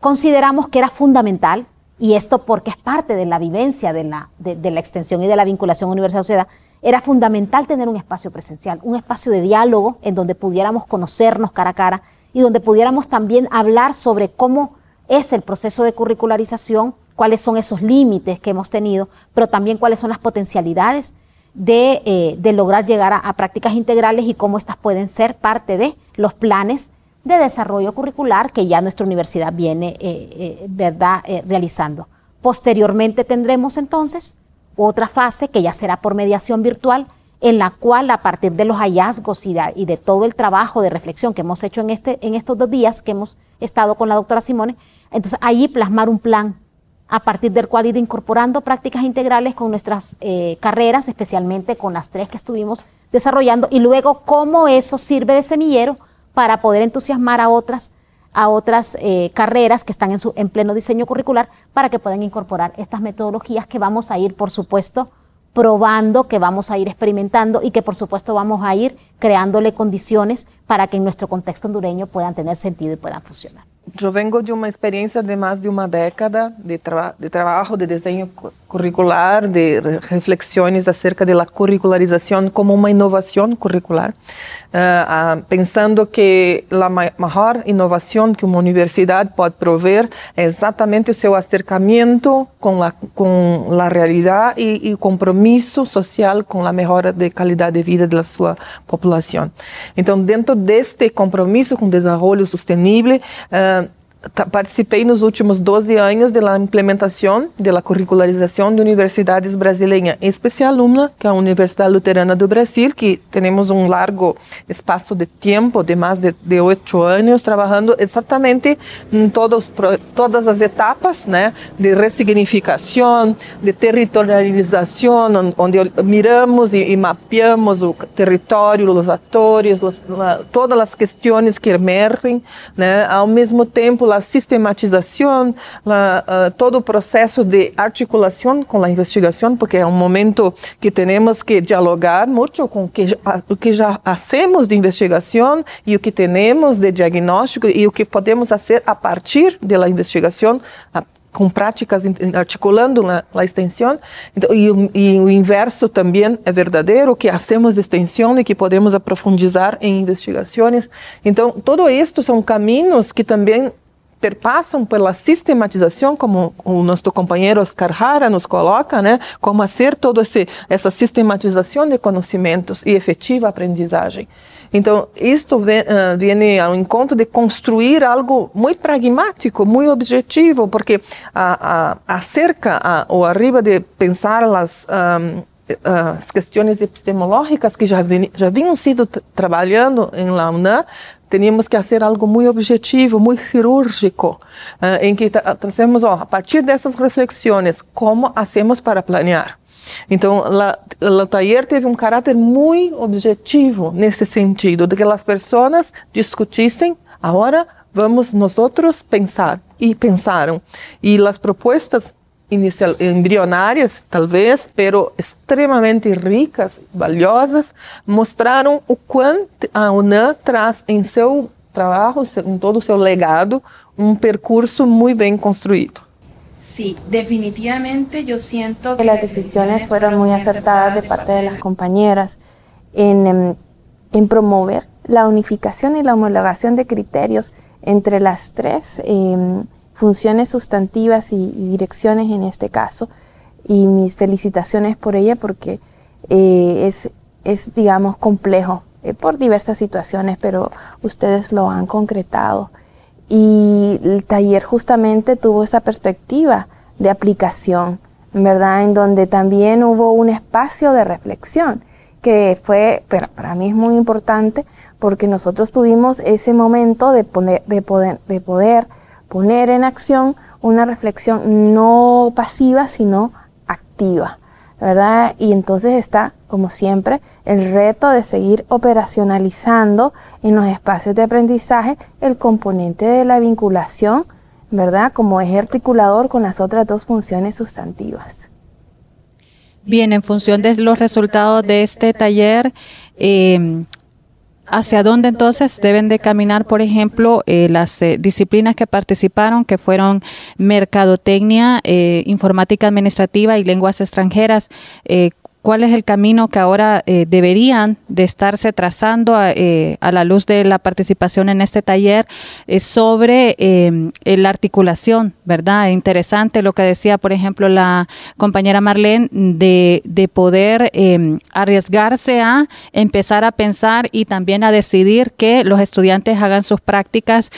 S3: consideramos que era fundamental, y esto porque es parte de la vivencia de la extensión y de la vinculación universidad-sociedad, era fundamental tener un espacio presencial, un espacio de diálogo en donde pudiéramos conocernos cara a cara y donde pudiéramos también hablar sobre cómo es el proceso de curricularización, cuáles son esos límites que hemos tenido, pero también cuáles son las potencialidades de lograr llegar a prácticas integrales y cómo estas pueden ser parte de los planes de desarrollo curricular que ya nuestra universidad viene realizando. Posteriormente tendremos entonces otra fase que ya será por mediación virtual, en la cual a partir de los hallazgos y de todo el trabajo de reflexión que hemos hecho en estos 2 días que hemos estado con la doctora Simone, entonces ahí plasmar un plan a partir del cual ir incorporando prácticas integrales con nuestras carreras, especialmente con las 3 que estuvimos desarrollando, y luego cómo eso sirve de semillero para poder entusiasmar a otras carreras que están en pleno diseño curricular para que puedan incorporar estas metodologías que vamos a ir, por supuesto, probando, que vamos a ir experimentando y que, por supuesto, vamos a ir creándole condiciones para que en nuestro contexto hondureño puedan tener sentido y puedan funcionar.
S2: Yo vengo de una experiencia de más de una década de trabajo de diseño curricular, de reflexiones acerca de la curricularización como una innovación curricular, pensando que la mejor innovación que una universidad puede proveer es exactamente su acercamiento con la realidad y compromiso social con la mejora de calidad de vida de su población. Entonces, dentro de este compromiso con desarrollo sostenible, participei nos últimos 12 anos da implementação da curricularização de universidades brasileiras, em especial uma, que é a Universidade Luterana do Brasil, que temos largo espaço de tempo, de mais de 8 anos, trabalhando exatamente em todas as etapas, né, de ressignificação, de territorialização, onde miramos e mapeamos o território, os atores, todas as questões que emergem, né, ao mesmo tempo a sistematização, todo o processo de articulação com a investigação, porque é momento que temos que dialogar muito com o que já fazemos de investigação e o que temos de diagnóstico e o que podemos fazer a partir da investigação, com práticas articulando a extensão. Então, e o inverso também é verdadeiro, o que hacemos de extensão e que podemos aprofundizar em investigações. Então, tudo isto são caminhos que também perpassam pela sistematização, como o nosso companheiro Oscar Jara nos coloca, né? Como fazer toda essa sistematização de conhecimentos e efetiva aprendizagem. Então, isto vem ao encontro de construir algo muito pragmático, muito objetivo, porque acerca ou arriba de pensar as questões epistemológicas que já vinham sido trabalhando em la UNAM, teníamos que fazer algo muito objetivo, muito cirúrgico, em que trazemos, a partir dessas reflexões, como hacemos para planear. Então, o taller teve um caráter muito objetivo nesse sentido, de que as pessoas discutissem, agora vamos nós pensar, e pensaram. E as propostas embrionárias, talvez, pero extremamente ricas, valiosas, mostraram o quanto a UNAM traz em seu trabalho, em todo o seu legado, um percurso muito bem construído.
S5: Sí, definitivamente yo siento
S4: que las decisiones fueron muy acertadas de parte de las compañeras en promover la unificación y la homologación de criterios entre las tres funciones sustantivas y direcciones en este caso, y mis felicitaciones por ella porque es digamos complejo por diversas situaciones, pero ustedes lo han concretado. Y el taller justamente tuvo esa perspectiva de aplicación, ¿verdad? En donde también hubo un espacio de reflexión, que fue, pero para mí es muy importante, porque nosotros tuvimos ese momento de poder poner en acción una reflexión no pasiva, sino activa, ¿verdad? Y entonces está, como siempre, el reto de seguir operacionalizando en los espacios de aprendizaje el componente de la vinculación, ¿verdad? Como eje articulador con las otras dos funciones sustantivas.
S1: Bien, en función de los resultados de este taller, ¿hacia dónde entonces deben de caminar, por ejemplo, las disciplinas que participaron, que fueron mercadotecnia, informática administrativa y lenguas extranjeras? ¿Cuál es el camino que ahora deberían de estarse trazando a la luz de la participación en este taller sobre la articulación, ¿verdad? Interesante lo que decía, por ejemplo, la compañera Marlene, de poder arriesgarse a empezar a pensar y también a decidir que los estudiantes hagan sus prácticas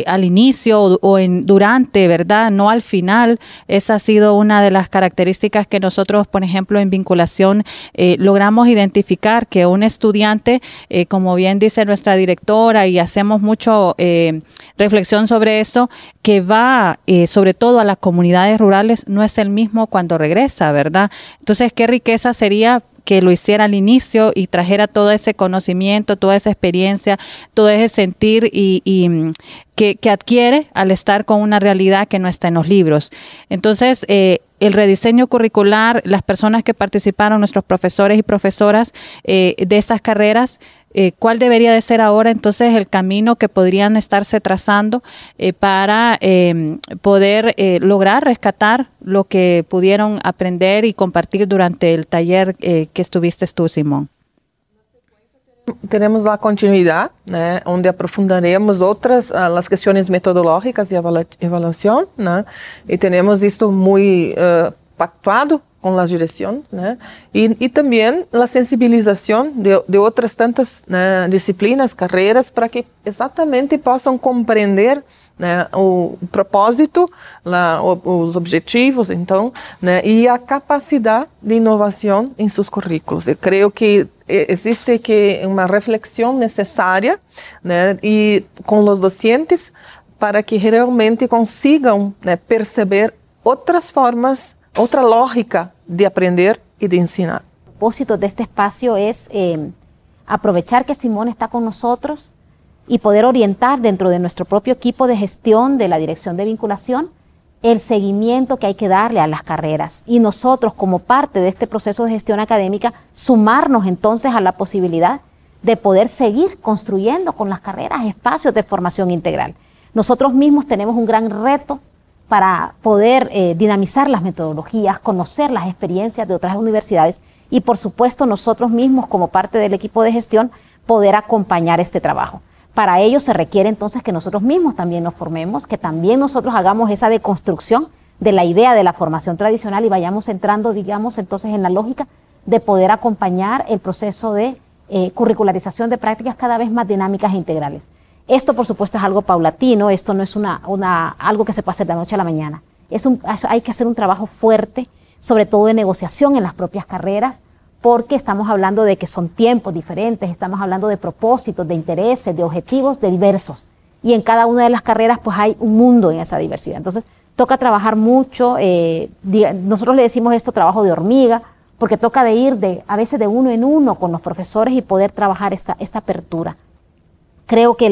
S1: al inicio o durante, ¿verdad? No al final. Esa ha sido una de las características que nosotros, por ejemplo, en vinculación logramos identificar que un estudiante, como bien dice nuestra directora, y hacemos mucho reflexión sobre eso, que va sobre todo a las comunidades rurales, no es el mismo cuando regresa, ¿verdad? Entonces, qué riqueza sería que lo hiciera al inicio y trajera todo ese conocimiento, toda esa experiencia, todo ese sentir y que adquiere al estar con una realidad que no está en los libros. Entonces, el rediseño curricular, las personas que participaron, nuestros profesores y profesoras de estas carreras, ¿cuál debería de ser ahora entonces el camino que podrían estarse trazando para poder lograr rescatar lo que pudieron aprender y compartir durante el taller que estuviste tú, Simón?
S2: Teremos la continuidad, né, onde aprofundaremos outras as questões metodológicas e avaliação, né, e teremos isto muito pactuado com a direção, né, e também a sensibilização de outras tantas, né, disciplinas, carreiras, para que exatamente possam compreender, né, o propósito, os objetivos, então, né, e a capacidade de inovação em seus currículos. Eu creio que existe uma reflexão necessária, né, e com os docentes para que realmente consigam, né, perceber outras formas, outra lógica de aprender e de ensinar.
S3: El propósito de este espacio es aprovechar que Simón está con nosotros y poder orientar dentro de nuestro propio equipo de gestión de la Dirección de Vinculación el seguimiento que hay que darle a las carreras. Y nosotros, como parte de este proceso de gestión académica, sumarnos entonces a la posibilidad de poder seguir construyendo con las carreras espacios de formación integral. Nosotros mismos tenemos un gran reto para poder dinamizar las metodologías, conocer las experiencias de otras universidades y, por supuesto, nosotros mismos, como parte del equipo de gestión, poder acompañar este trabajo. Para ello se requiere entonces que nosotros mismos también nos formemos, que también nosotros hagamos esa deconstrucción de la idea de la formación tradicional y vayamos entrando, digamos, entonces en la lógica de poder acompañar el proceso de curricularización de prácticas cada vez más dinámicas e integrales. Esto, por supuesto, es algo paulatino, esto no es algo que se puede hacer de la noche a la mañana. Hay que hacer un trabajo fuerte, sobre todo de negociación en las propias carreras, porque estamos hablando de que son tiempos diferentes, estamos hablando de propósitos, de intereses, de objetivos de diversos. Y en cada una de las carreras pues hay un mundo en esa diversidad. Entonces toca trabajar mucho, nosotros le decimos esto trabajo de hormiga, porque toca de ir a veces de uno en uno con los profesores y poder trabajar esta apertura. Creo que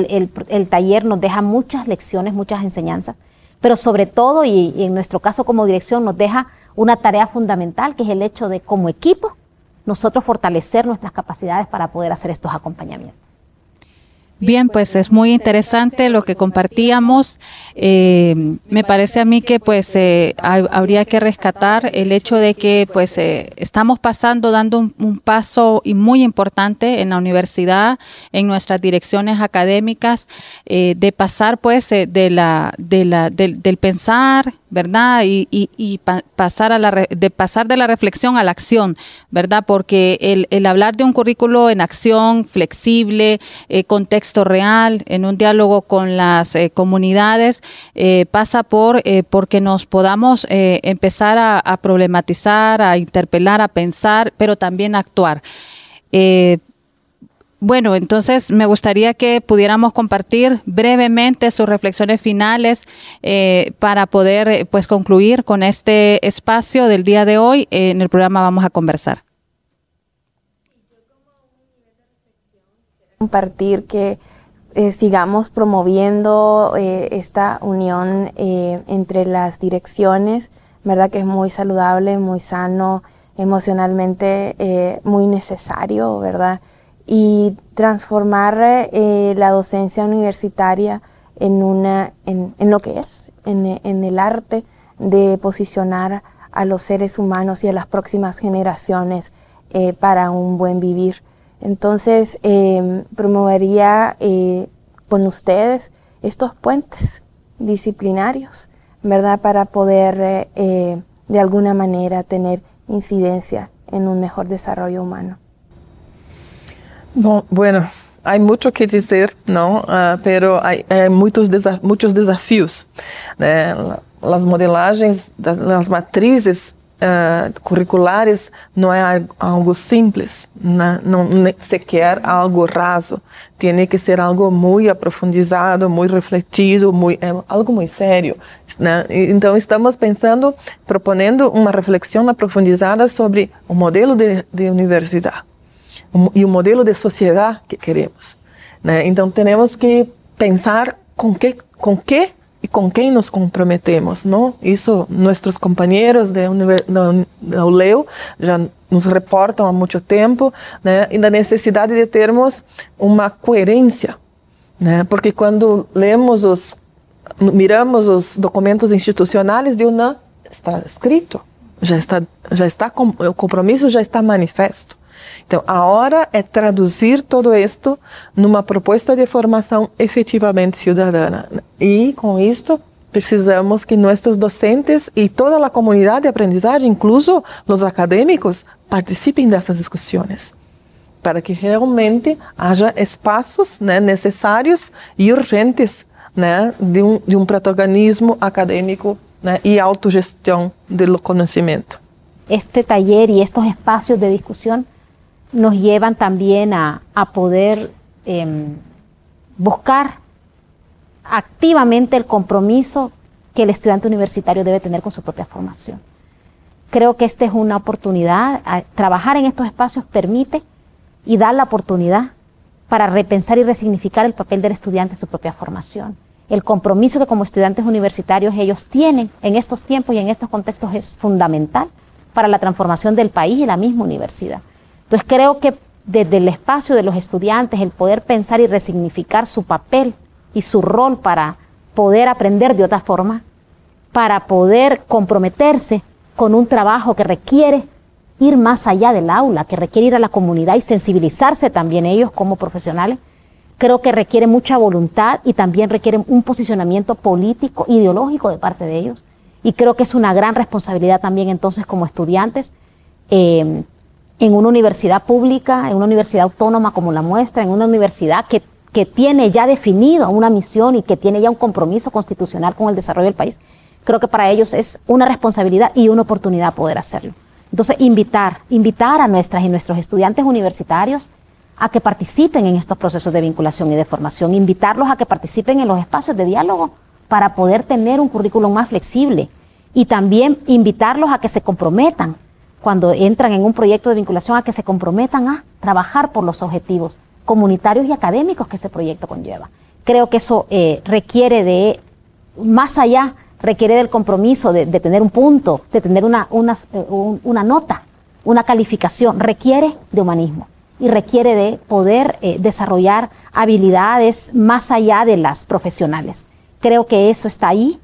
S3: el taller nos deja muchas lecciones, muchas enseñanzas, pero sobre todo, y en nuestro caso como dirección, nos deja una tarea fundamental, que es el hecho de, como equipo, nosotros fortalecer nuestras capacidades para poder hacer estos acompañamientos.
S1: Bien, pues es muy interesante lo que compartíamos. Me parece a mí que pues habría que rescatar el hecho de que pues estamos dando un paso muy importante en la universidad, en nuestras direcciones académicas, de pasar pues del pensar, ¿verdad? Y pasar de la reflexión a la acción, ¿verdad? Porque el hablar de un currículo en acción, flexible, contexto real, en un diálogo con las comunidades, pasa porque nos podamos empezar a problematizar, a interpelar, a pensar, pero también a actuar. Bueno, entonces me gustaría que pudiéramos compartir brevemente sus reflexiones finales para poder pues concluir con este espacio del día de hoy. En el programa vamos a conversar.
S4: Compartir que sigamos promoviendo esta unión entre las direcciones, verdad que es muy saludable, muy sano, emocionalmente muy necesario, ¿verdad? Y transformar la docencia universitaria en lo que es, en el arte de posicionar a los seres humanos y a las próximas generaciones para un buen vivir. Entonces, promovería con ustedes estos puentes disciplinarios, ¿verdad? Para poder de alguna manera tener incidencia en un mejor desarrollo humano.
S2: Bueno, hay mucho que decir, ¿no? Pero hay muchos desafíos. Las modelagens, las matrices curriculares não é algo simples, não sequer algo raso. Tem que ser algo muito aprofundizado, muito refletido, algo muito sério, né? Então estamos proponendo uma reflexão aprofundizada sobre o modelo de universidade e o modelo de sociedade que queremos, né? Então temos que pensar com quem nos comprometemos, não? Isso, nossos companheiros da ULEO já nos reportam há muito tempo, né? E da necessidade de termos uma coerência, né? Porque quando miramos os documentos institucionais de UNAM, está escrito, o compromisso já está manifesto. Então, a hora é traduzir todo isto numa proposta de formação efetivamente cidadana. E, com isto, precisamos que nossos docentes e toda a comunidade de aprendizagem, incluso os acadêmicos, participem dessas discussões, para que realmente haja espaços, né, necessários e urgentes, né, de um protagonismo acadêmico, né, e autogestão do conhecimento.
S3: Este taller y estos espacios de discusión nos llevan también a poder buscar activamente el compromiso que el estudiante universitario debe tener con su propia formación. Creo que esta es una oportunidad, trabajar en estos espacios permite y da la oportunidad para repensar y resignificar el papel del estudiante en su propia formación. El compromiso que como estudiantes universitarios ellos tienen en estos tiempos y en estos contextos es fundamental para la transformación del país y la misma universidad. Entonces creo que desde el espacio de los estudiantes, el poder pensar y resignificar su papel y su rol para poder aprender de otra forma, para poder comprometerse con un trabajo que requiere ir más allá del aula, que requiere ir a la comunidad y sensibilizarse también ellos como profesionales, creo que requiere mucha voluntad y también requiere un posicionamiento político, ideológico de parte de ellos. Y creo que es una gran responsabilidad también entonces como estudiantes en una universidad pública, en una universidad autónoma como la nuestra, en una universidad que tiene ya definido una misión y que tiene ya un compromiso constitucional con el desarrollo del país. Creo que para ellos es una responsabilidad y una oportunidad poder hacerlo. Entonces, invitar a nuestras y nuestros estudiantes universitarios a que participen en estos procesos de vinculación y de formación, invitarlos a que participen en los espacios de diálogo para poder tener un currículum más flexible y también invitarlos a que se comprometan cuando entran en un proyecto de vinculación, a que se comprometan a trabajar por los objetivos comunitarios y académicos que ese proyecto conlleva. Creo que eso requiere de, más allá, requiere del compromiso de tener un punto, de tener una nota, una calificación, requiere de humanismo y requiere de poder desarrollar habilidades más allá de las profesionales. Creo que eso está ahí,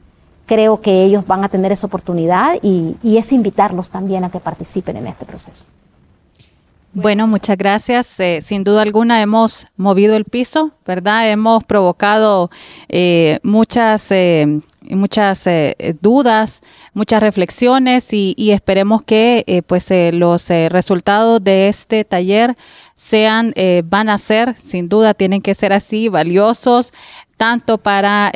S3: creo que ellos van a tener esa oportunidad y es invitarlos también a que participen en este proceso.
S1: Bueno, muchas gracias. Sin duda alguna hemos movido el piso, ¿verdad? Hemos provocado muchas dudas, muchas reflexiones y esperemos que los resultados de este taller van a ser, sin duda tienen que ser así, valiosos, tanto para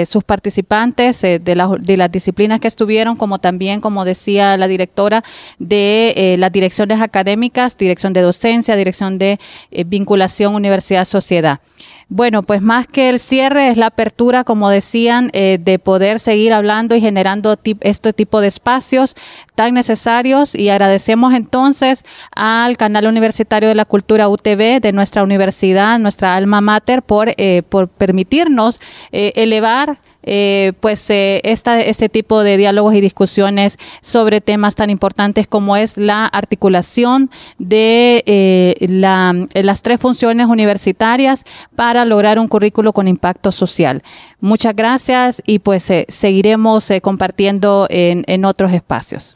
S1: sus participantes de las disciplinas que estuvieron, como también, como decía la directora, de las direcciones académicas, dirección de docencia, dirección de vinculación universidad-sociedad. Bueno, pues más que el cierre es la apertura, como decían, de poder seguir hablando y generando este tipo de espacios tan necesarios, y agradecemos entonces al Canal Universitario de la Cultura UTV de nuestra universidad, nuestra alma mater, por permitirnos elevar este tipo de diálogos y discusiones sobre temas tan importantes como es la articulación de las tres funciones universitarias para lograr un currículo con impacto social. Muchas gracias y seguiremos compartiendo en otros espacios.